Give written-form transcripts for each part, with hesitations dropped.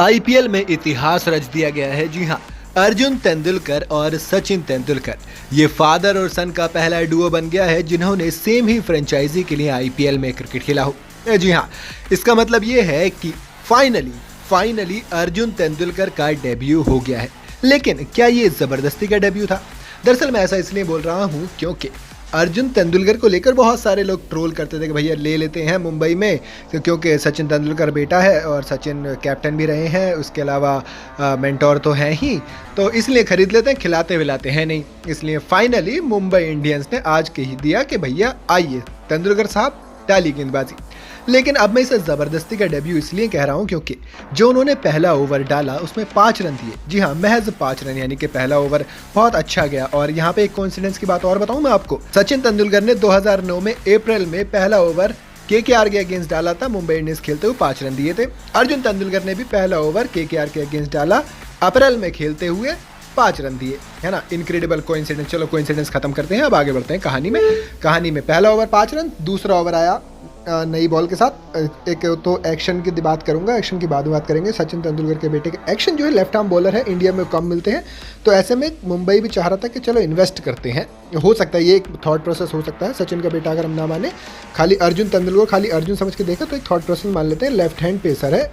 IPL में इतिहास रच दिया गया है। जी हाँ, अर्जुन तेंदुलकर और सचिन तेंदुलकर ये फादर और सन का पहला डुओ बन गया है जिन्होंने सेम ही फ्रेंचाइजी के लिए आईपीएल में क्रिकेट खेला हो। जी हाँ, इसका मतलब ये है कि फाइनली अर्जुन तेंदुलकर का डेब्यू हो गया है। लेकिन क्या ये जबरदस्ती का डेब्यू था? दरअसल मैं ऐसा इसलिए बोल रहा हूँ क्योंकि अर्जुन तेंदुलकर को लेकर बहुत सारे लोग ट्रोल करते थे कि भैया ले लेते हैं मुंबई में, क्योंकि सचिन तेंदुलकर बेटा है और सचिन कैप्टन भी रहे हैं, उसके अलावा मेंटोर तो हैं ही, तो इसलिए खरीद लेते हैं, खिलाते विलाते हैं नहीं। इसलिए फाइनली मुंबई इंडियंस ने आज कह ही दिया कि भैया आइए तेंदुलकर साहब, डाली गेंदबाजी। लेकिन अब मैं इसे ज़बरदस्ती का डेब्यू इसलिए कह रहा हूं क्योंकि जो उन्होंने पहला ओवर डाला उसमें 5 रन दिए। जी हां, महज 5 रन, यानी कि पहला ओवर बहुत अच्छा गया। और यहां पे एक कोइंसिडेंस की बात और बताऊं मैं आपको, सचिन तेंदुलकर ने 2009 में अप्रैल में पहला ओवर केकेआर के अगेंस्ट डाला था, मुंबई इंडियंस खेलते हुए 5 रन दिए थे। अर्जुन तेंदुलकर ने भी पहला ओवर केकेआर के अगेंस्ट डाला, अप्रैल में खेलते हुए 5 रन दिए, है ना। Incredible coincidence. चलो कोइंसिडेंस खत्म करते हैं, अब आगे बढ़ते हैं कहानी में पहला ओवर 5 रन, दूसरा ओवर आया नई बॉल के साथ। एक तो एक्शन की बात करूंगा, एक्शन की बाद में बात करेंगे। सचिन तेंदुलकर के बेटे के एक्शन जो है, लेफ्ट आर्म बॉलर है, इंडिया में कम मिलते हैं, तो ऐसे में मुंबई भी चाह रहा था कि चलो इन्वेस्ट करते हैं। हो सकता है ये एक थॉट प्रोसेस हो सकता है। सचिन का बेटा अगर हम ना माने, खाली अर्जुन तेंदुलकर खाली अर्जुन समझ के देखा तो एक थॉट प्रोसेस मान लेते हैं, लेफ्ट हैंड पेसर है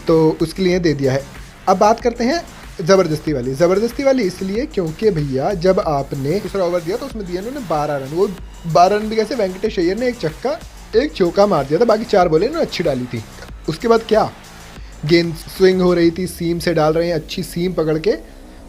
तो उसके लिए दे दिया है। अब बात करते हैं ज़बरदस्ती वाली इसलिए क्योंकि भैया जब आपने दूसरा ओवर दिया तो उसमें दिया उन्होंने 12 रन। वो 12 रन भी कैसे, वेंकटेश अय्यर ने एक चौका मार दिया था, बाकी 4 बॉलें इन्होंने अच्छी डाली थी। उसके बाद क्या, गेंद स्विंग हो रही थी, सीम से डाल रहे हैं, अच्छी सीम पकड़ के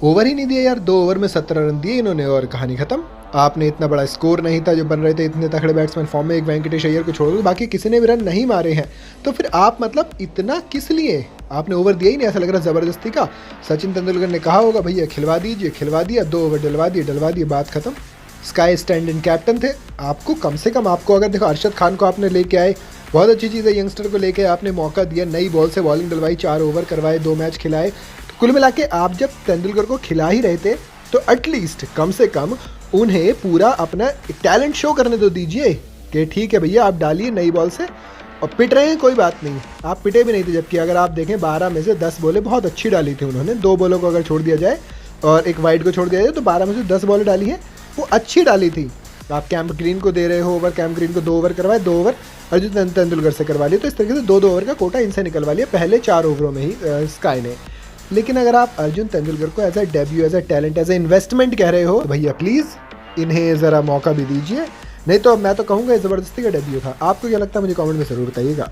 ओवर ही नहीं दिया यार। 2 ओवर में 17 रन दिए इन्होंने और कहानी खत्म। आपने इतना बड़ा स्कोर नहीं था जो बन रहे थे, इतने तगड़े बैट्समैन फॉर्म में, एक वेंकटेश अय्यर को छोड़ दो, बाकी किसी ने भी रन नहीं मारे हैं, तो फिर आप मतलब इतना किस लिए? आपने ओवर दिया ही नहीं, ऐसा लग रहा ज़बरदस्ती का। सचिन तेंदुलकर ने कहा होगा भैया खिलवा दीजिए, खिलवा दिया, 2 ओवर डलवा दिए, बात खत्म। स्काई स्टैंड इन कैप्टन थे आपको, कम से कम आपको अगर देखो, अरशद खान को आपने लेके आए, बहुत अच्छी चीज़ है, यंगस्टर को लेके आपने मौका दिया, नई बॉल से बॉलिंग डलवाई, 4 ओवर करवाए, 2 मैच खिलाए। तो कुल मिला के आप जब तेंदुलकर को खिला ही रहे थे तो एटलीस्ट कम से कम उन्हें पूरा अपना टैलेंट शो करने तो दीजिए कि ठीक है भैया आप डालिए नई बॉल से। और पिट रहे हैं कोई बात नहीं, आप पिटे भी नहीं थे, जबकि अगर आप देखें 12 में से 10 बॉलें बहुत अच्छी डाली थी उन्होंने। 2 बॉलों को अगर छोड़ दिया जाए और एक वाइड को छोड़ दिया जाए तो 12 में से 10 बॉलें डाली हैं, वो अच्छी डाली थी। आप कैंप ग्रीन को दे रहे हो ओवर, कैंप ग्रीन को 2 ओवर करवाए, 2 ओवर अर्जुन तेंदुलकर से करवा लिए, तो इस तरीके से 2-2 ओवर का कोटा इनसे निकलवा लिया पहले 4 ओवरों में ही स्काई ने। लेकिन अगर आप अर्जुन तेंदुलकर को as a debut, as a talent, as a investment कह रहे हो, भैया प्लीज़ इन्हें ज़रा मौका भी दीजिए, नहीं तो मैं तो कहूँगा ज़बरदस्ती का डेब्यू था। आपको क्या लगता है मुझे कमेंट में ज़रूर बताइएगा।